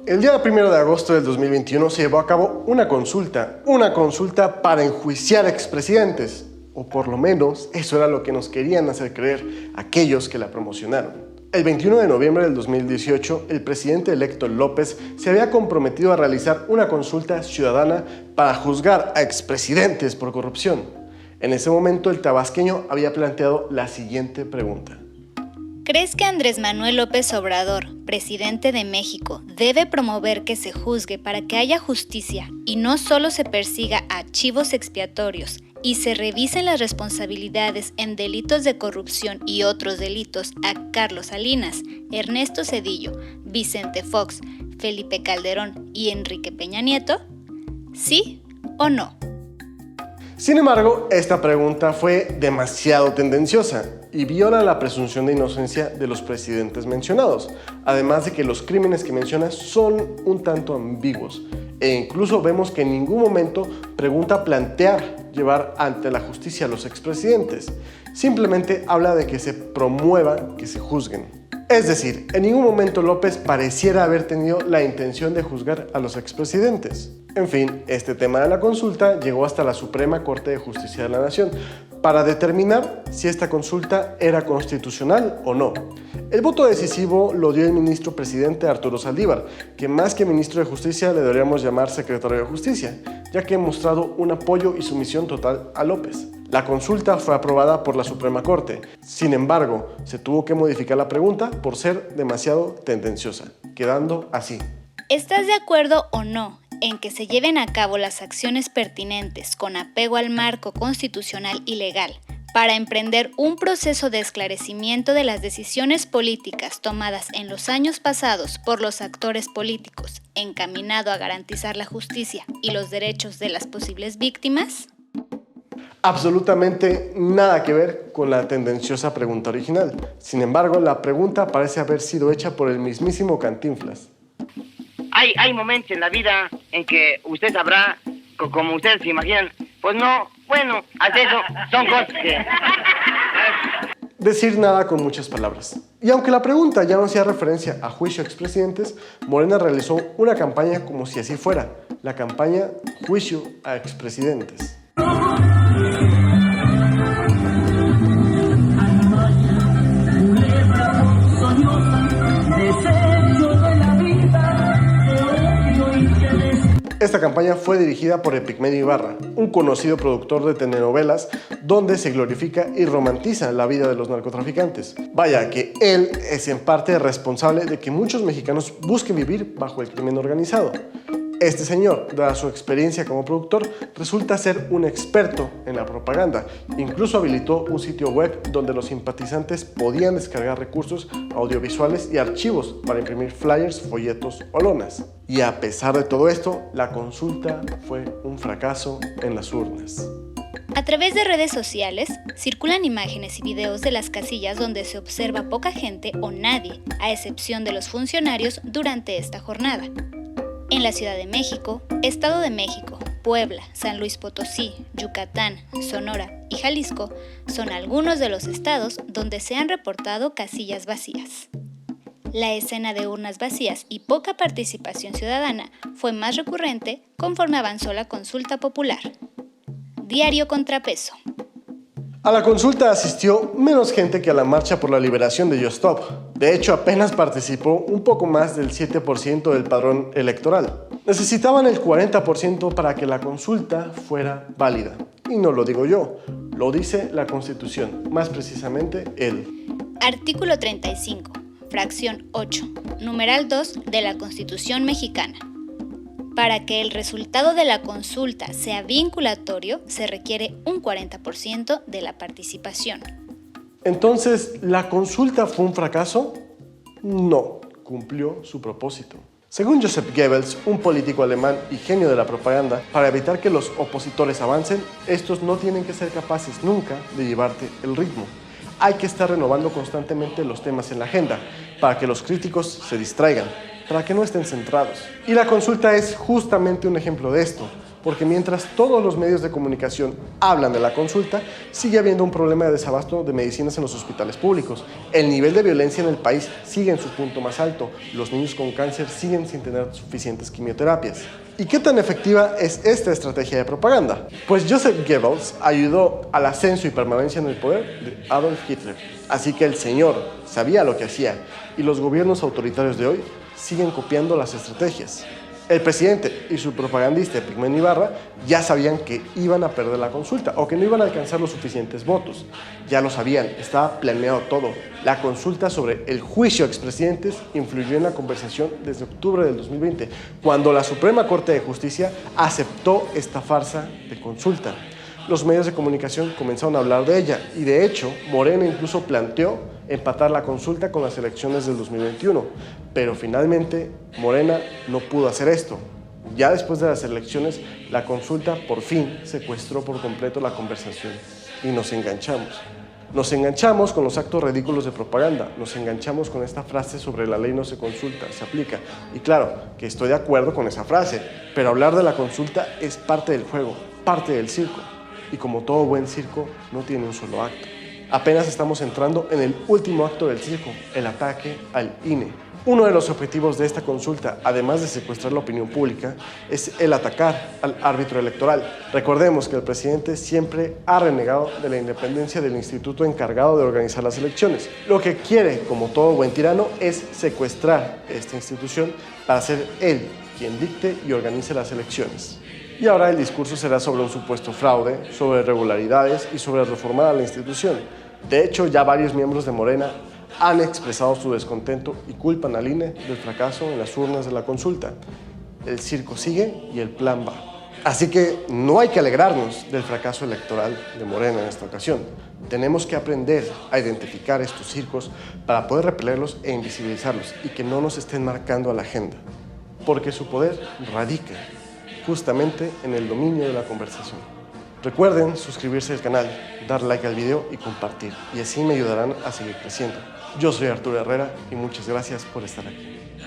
El día 1 de agosto del 2021 se llevó a cabo una consulta para enjuiciar expresidentes, o por lo menos eso era lo que nos querían hacer creer aquellos que la promocionaron. El 21 de noviembre del 2018, el presidente electo López se había comprometido a realizar una consulta ciudadana para juzgar a expresidentes por corrupción. En ese momento, el tabasqueño había planteado la siguiente pregunta. ¿Crees que Andrés Manuel López Obrador, presidente de México, debe promover que se juzgue para que haya justicia y no solo se persiga a chivos expiatorios y se revisen las responsabilidades en delitos de corrupción y otros delitos a Carlos Salinas, Ernesto Zedillo, Vicente Fox, Felipe Calderón y Enrique Peña Nieto? ¿Sí o no? Sin embargo, esta pregunta fue demasiado tendenciosa y viola la presunción de inocencia de los presidentes mencionados, además de que los crímenes que menciona son un tanto ambiguos, e incluso vemos que en ningún momento pregunta plantear llevar ante la justicia a los expresidentes, simplemente habla de que se promueva que se juzguen. Es decir, en ningún momento López pareciera haber tenido la intención de juzgar a los expresidentes. En fin, este tema de la consulta llegó hasta la Suprema Corte de Justicia de la Nación para determinar si esta consulta era constitucional o no. El voto decisivo lo dio el ministro presidente Arturo Saldívar, que más que ministro de Justicia le deberíamos llamar secretario de Justicia, ya que ha mostrado un apoyo y sumisión total a López. La consulta fue aprobada por la Suprema Corte. Sin embargo, se tuvo que modificar la pregunta por ser demasiado tendenciosa, quedando así. ¿Estás de acuerdo o no en que se lleven a cabo las acciones pertinentes con apego al marco constitucional y legal para emprender un proceso de esclarecimiento de las decisiones políticas tomadas en los años pasados por los actores políticos, encaminado a garantizar la justicia y los derechos de las posibles víctimas? Absolutamente nada que ver con la tendenciosa pregunta original. Sin embargo, la pregunta parece haber sido hecha por el mismísimo Cantinflas. Hay momentos en la vida en que usted sabrá, como ustedes se imaginan, pues no, bueno, hace eso, son cosas que... Decir nada con muchas palabras. Y aunque la pregunta ya no hacía referencia a juicio a expresidentes, Morena realizó una campaña como si así fuera, la campaña Juicio a Expresidentes. Esta campaña fue dirigida por Epigmenio Ibarra, un conocido productor de telenovelas donde se glorifica y romantiza la vida de los narcotraficantes. Vaya que él es en parte responsable de que muchos mexicanos busquen vivir bajo el crimen organizado. Este señor, dada su experiencia como productor, resulta ser un experto en la propaganda. Incluso habilitó un sitio web donde los simpatizantes podían descargar recursos audiovisuales y archivos para imprimir flyers, folletos o lonas. Y a pesar de todo esto, la consulta fue un fracaso en las urnas. A través de redes sociales, circulan imágenes y videos de las casillas donde se observa poca gente o nadie, a excepción de los funcionarios, durante esta jornada. En la Ciudad de México, Estado de México, Puebla, San Luis Potosí, Yucatán, Sonora y Jalisco son algunos de los estados donde se han reportado casillas vacías. La escena de urnas vacías y poca participación ciudadana fue más recurrente conforme avanzó la consulta popular. Diario Contrapeso. A la consulta asistió menos gente que a la marcha por la liberación de Yostop. De hecho, apenas participó un poco más del 7% del padrón electoral. Necesitaban el 40% para que la consulta fuera válida. Y no lo digo yo, lo dice la Constitución, más precisamente él. Artículo 35, fracción 8, numeral 2 de la Constitución mexicana. Para que el resultado de la consulta sea vinculatorio, se requiere un 40% de la participación. Entonces, ¿la consulta fue un fracaso? No, cumplió su propósito. Según Joseph Goebbels, un político alemán y genio de la propaganda, para evitar que los opositores avancen, estos no tienen que ser capaces nunca de llevarte el ritmo. Hay que estar renovando constantemente los temas en la agenda, para que los críticos se distraigan, para que no estén centrados. Y la consulta es justamente un ejemplo de esto, porque mientras todos los medios de comunicación hablan de la consulta, sigue habiendo un problema de desabasto de medicinas en los hospitales públicos. El nivel de violencia en el país sigue en su punto más alto. Los niños con cáncer siguen sin tener suficientes quimioterapias. ¿Y qué tan efectiva es esta estrategia de propaganda? Pues Joseph Goebbels ayudó al ascenso y permanencia en el poder de Adolf Hitler. Así que el señor sabía lo que hacía y los gobiernos autoritarios de hoy siguen copiando las estrategias. El presidente y su propagandista Epigmenio Ibarra ya sabían que iban a perder la consulta o que no iban a alcanzar los suficientes votos. Ya lo sabían, estaba planeado todo. La consulta sobre el juicio a expresidentes influyó en la conversación desde octubre del 2020, cuando la Suprema Corte de Justicia aceptó esta farsa de consulta. Los medios de comunicación comenzaron a hablar de ella y de hecho Morena incluso planteó empatar la consulta con las elecciones del 2021, pero finalmente Morena no pudo hacer esto. Ya después de las elecciones, la consulta por fin secuestró por completo la conversación y nos enganchamos. Nos enganchamos con los actos ridículos de propaganda, nos enganchamos con esta frase sobre la ley no se consulta, se aplica. Y claro, que estoy de acuerdo con esa frase, pero hablar de la consulta es parte del juego, parte del circo. Y como todo buen circo, no tiene un solo acto. Apenas estamos entrando en el último acto del circo, el ataque al INE. Uno de los objetivos de esta consulta, además de secuestrar la opinión pública, es el atacar al árbitro electoral. Recordemos que el presidente siempre ha renegado de la independencia del instituto encargado de organizar las elecciones. Lo que quiere, como todo buen tirano, es secuestrar esta institución para ser él quien dicte y organice las elecciones. Y ahora el discurso será sobre un supuesto fraude, sobre irregularidades y sobre reformar a la institución. De hecho, ya varios miembros de Morena han expresado su descontento y culpan al INE del fracaso en las urnas de la consulta. El circo sigue y el plan va. Así que no hay que alegrarnos del fracaso electoral de Morena en esta ocasión. Tenemos que aprender a identificar estos circos para poder repelerlos e invisibilizarlos y que no nos estén marcando a la agenda, porque su poder radica justamente en el dominio de la conversación. Recuerden suscribirse al canal, dar like al video y compartir, y así me ayudarán a seguir creciendo. Yo soy Arturo Herrera y muchas gracias por estar aquí.